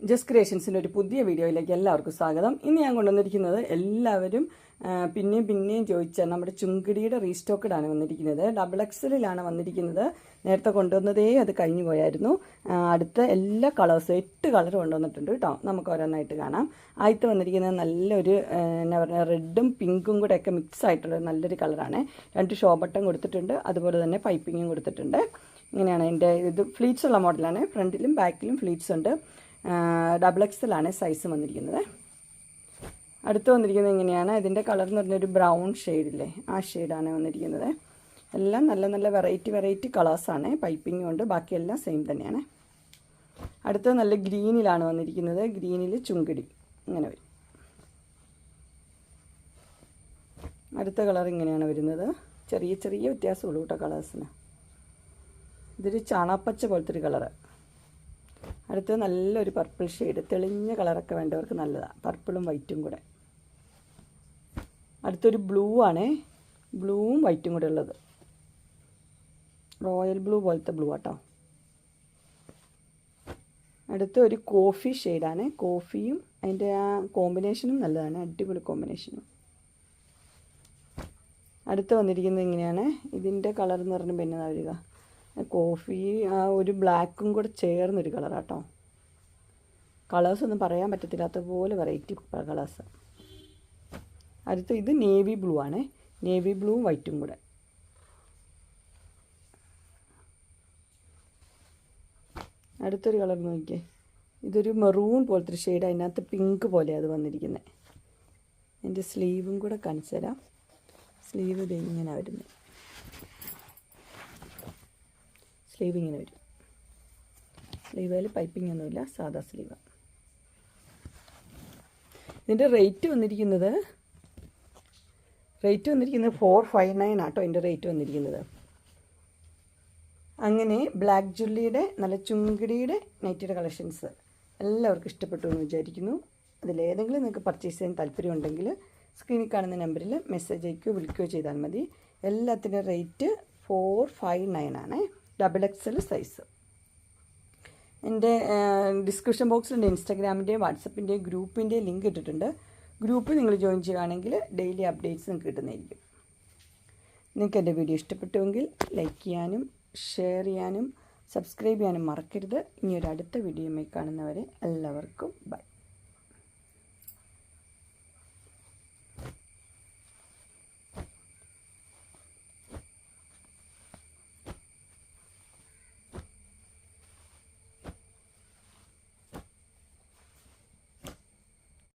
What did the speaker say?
Just ക്രിയേഷൻസിൻ്റെ ഒരു പുതിയ വീഡിയോയിലേക്ക് എല്ലാവർക്കും സ്വാഗതം. ഇന്ന് ഞാൻ കൊണ്ടുവന്നിരിക്കുന്നത് എല്ലാവരും പിന്നെയും ചോദിച്ച നമ്മുടെ ചുങ്കിടിയുടെ റീസ്റ്റോക്കഡാണ് വന്നിരിക്കുന്നത്. ഡബിൾ എക്സലിലാണ് വന്നിരിക്കുന്നത്. നേരത്തെ കൊണ്ടുവന്നതേ അത് കഴിഞ്ഞു പോയായിരുന്നു. അടുത്ത എല്ലാ കളേഴ്സും 8 കളർ കൊണ്ടുവന്നിട്ടുണ്ട് കേട്ടോ. നമുക്ക് ഓരോന്നായിട്ട് കാണാം. ആദ്യത്തെ വന്നിരിക്കുന്നത് നല്ലൊരു എന്നാ പറയുക റെഡും പിങ്കും കൂടെ ഒക്കെ മിക്സ് ആയിട്ടുള്ള നല്ലൊരു കളറാണ്. 2 ഷോ ബട്ടൺ കൊടുത്തിട്ടുണ്ട്, അതുപോലെ തന്നെ പൈപ്പിങ്ങും കൊടുത്തിട്ടുണ്ട്. ഇങ്ങനെയാണ് എൻ്റെ ഇത് ഫ്ലീറ്റ്സ് ഉള്ള മോഡലാണ്. ഫ്രണ്ടിലും ബാക്കിലും ഫ്ലീറ്റ്സ് ഉണ്ട്. ഡബിൾ എക്സലാണ് സൈസ് വന്നിരിക്കുന്നത്. അടുത്ത് വന്നിരിക്കുന്നത് ഇങ്ങനെയാണ്. ഇതിൻ്റെ കളർ എന്ന് പറഞ്ഞൊരു ബ്രൗൺ ഷെയ്ഡില്ലേ, ആ ഷെയ്ഡാണ് വന്നിരിക്കുന്നത്. എല്ലാം നല്ല നല്ല വെറൈറ്റി കളേഴ്സാണ്. പൈപ്പിംഗ് ഉണ്ട്, ബാക്കിയെല്ലാം സെയിം തന്നെയാണ്. അടുത്തത് നല്ല ഗ്രീനിലാണ് വന്നിരിക്കുന്നത്. ഗ്രീനിൽ ചുങ്കിടി ഇങ്ങനെ വരും. അടുത്ത കളർ ഇങ്ങനെയാണ് വരുന്നത്. ചെറിയ വ്യത്യാസമുള്ളൂ കേട്ടോ കളേഴ്സിന്. ഇതൊരു ചാണാപ്പച്ച പോലത്തെ ഒരു കളറ്. അടുത്തത് നല്ലൊരു പർപ്പിൾ ഷെയ്ഡ്, തെളിഞ്ഞ കളറൊക്കെ വേണ്ടവർക്ക് നല്ലതാണ്. പർപ്പിളും വൈറ്റും കൂടെ. അടുത്തൊരു ബ്ലൂ ആണ്, ബ്ലൂവും വൈറ്റും കൂടെ ഉള്ളത്. റോയൽ ബ്ലൂ പോലത്തെ ബ്ലൂ ആട്ടോ. അടുത്ത ഒരു കോഫി ഷെയ്ഡാണ്. കോഫിയും അതിൻ്റെ ആ കോമ്പിനേഷനും നല്ലതാണ്, അടിപൊളി കോമ്പിനേഷനും. അടുത്ത് വന്നിരിക്കുന്നത് ഇങ്ങനെയാണ്. ഇതിൻ്റെ കളർ എന്ന് പറഞ്ഞാൽ പിന്നെ വരിക കോഫി ആ ഒരു ബ്ലാക്കും കൂടെ ചേർന്നൊരു കളറാട്ടോ. കളേഴ്സ് ഒന്നും പറയാൻ പറ്റത്തില്ലാത്ത പോലെ വെറൈറ്റി കളേഴ്സ്. അടുത്ത് ഇത് നേവി ബ്ലൂ ആണ്. നേവി ബ്ലൂവും വൈറ്റും കൂടെ. അടുത്തൊരു കളർ നോക്കിയേ, ഇതൊരു മെറൂൺ പോലത്തെ ഒരു ഷെയ്ഡ്, അതിനകത്ത് പിങ്ക് പോലെ അത് വന്നിരിക്കുന്നത്. എൻ്റെ സ്ലീവും കൂടെ കാണിച്ചു തരാം. സ്ലീവ് ഇത് ഇങ്ങനെ വരുന്നത്. സ്ലീവ് ഇങ്ങനെ വരും. സ്ലീവിൽ പൈപ്പിംഗ് ഒന്നുമില്ല, സാധാ സ്ലീവ്. ഇതിൻ്റെ റേറ്റ് വന്നിരിക്കുന്നത് 459 ആട്ടോ. ഇതിൻ്റെ റേറ്റ് വന്നിരിക്കുന്നത്. അങ്ങനെ ബ്ലാക്ക് ജുല്ലിയുടെ നല്ല ചുങ്കിടിയുടെ നൈറ്റിയുടെ കളക്ഷൻസ് എല്ലാവർക്കും ഇഷ്ടപ്പെട്ടു എന്ന് വിചാരിക്കുന്നു. അതിലേതെങ്കിലും നിങ്ങൾക്ക് പർച്ചേസ് ചെയ്യാൻ താല്പര്യമുണ്ടെങ്കിൽ സ്ക്രീനിൽ കാണുന്ന നമ്പറിൽ മെസ്സേജ് അയക്കുകയോ വിളിക്കുകയോ ചെയ്താൽ മതി. എല്ലാത്തിൻ്റെ റേറ്റ് 459 ആണ്. Double XL size. എൻ്റെ ഡിസ്ക്രിപ്ഷൻ ബോക്സിൽ എൻ്റെ ഇൻസ്റ്റാഗ്രാമിൻ്റെയും വാട്സപ്പിൻ്റെയും ഗ്രൂപ്പിൻ്റെയും ലിങ്ക് ഇട്ടിട്ടുണ്ട്. ഗ്രൂപ്പിൽ നിങ്ങൾ ജോയിൻ ചെയ്യുകയാണെങ്കിൽ ഡെയിലി അപ്ഡേറ്റ്സ് നിങ്ങൾക്ക് കിട്ടുന്നതായിരിക്കും. നിങ്ങൾക്ക് എൻ്റെ വീഡിയോ ഇഷ്ടപ്പെട്ടുവെങ്കിൽ ലൈക്ക് ചെയ്യാനും ഷെയർ ചെയ്യാനും സബ്സ്ക്രൈബ് ചെയ്യാനും മറക്കരുത്. ഇനി ഒരു അടുത്ത വീഡിയോയുമായി കാണുന്നവരെ എല്ലാവർക്കും ബൈ.